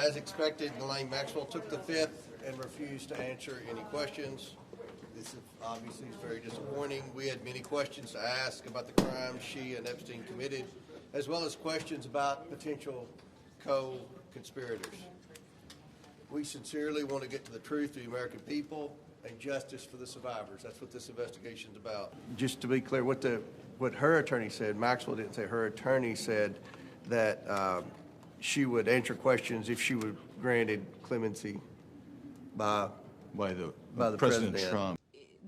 As expected, Elaine Maxwell took the fifth and refused to answer any questions. This is obviously very disappointing. We had many questions to ask about the crimes she and Epstein committed, as well as questions about potential co-conspirators. We sincerely want to get to the truth of the American people and justice for the survivors. That's what this investigation is about. Just to be clear, what her attorney said, Maxwell didn't say, her attorney said that she would answer questions if she were granted clemency by the President Trump.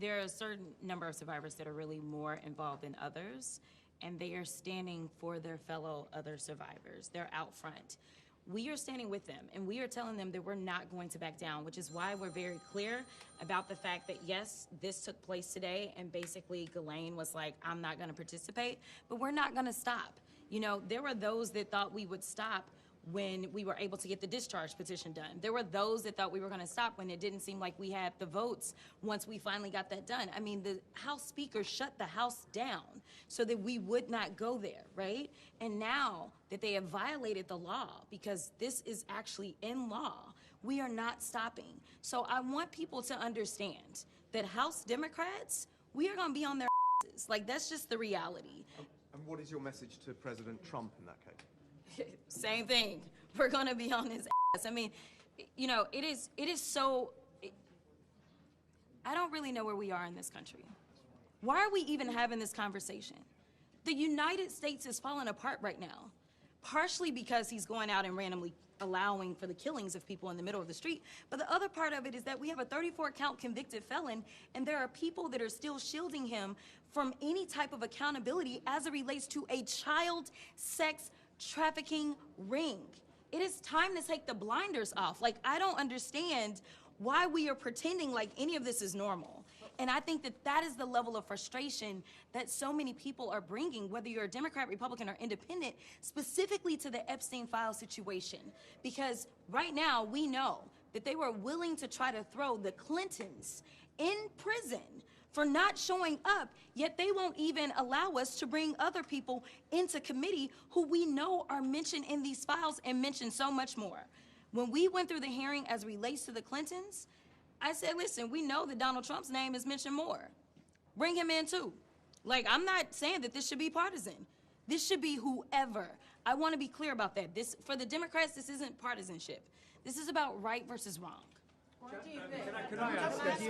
There are a certain number of survivors that are really more involved than others, and they are standing for their fellow other survivors. They're out front. We are standing with them, and we are telling them that we're not going to back down, which is why we're very clear about the fact that, yes, this took place today, and basically Ghislaine was like, I'm not going to participate, but we're not going to stop. You know, there were those that thought we would stop when we were able to get the discharge petition done. There were those that thought we were going to stop when it didn't seem like we had the votes once we finally got that done. I mean, the House Speaker shut the House down so that we would not go there, right? And now that they have violated the law, because this is actually in law, we are not stopping. So I want people to understand that House Democrats, we are going to be on their asses. Like, that's just the reality. And what is your message to President Trump in that case? Same thing. We're going to be on his ass. I mean, you know, it is so, I don't really know where we are in this country. Why are we even having this conversation? The United States is falling apart right now, partially because he's going out and randomly allowing for the killings of people in the middle of the street. But the other part of it is that we have a 34-count convicted felon, and there are people that are still shielding him from any type of accountability as it relates to a child sex trafficking ring. It is time to take the blinders off. Like, I don't understand why we are pretending like any of this is normal. And I think that that is the level of frustration that so many people are bringing, whether you're a Democrat, Republican, or independent, specifically to the Epstein file situation. Because right now we know that they were willing to try to throw the Clintons in prison for not showing up, yet they won't even allow us to bring other people into committee who we know are mentioned in these files and mentioned so much more. When we went through the hearing as relates to the Clintons, I said, listen, we know that Donald Trump's name is mentioned more. Bring him in too. Like, I'm not saying that this should be partisan. This should be whoever. I want to be clear about that. This, for the Democrats, this isn't partisanship. This is about right versus wrong. What do you think? Can I ask,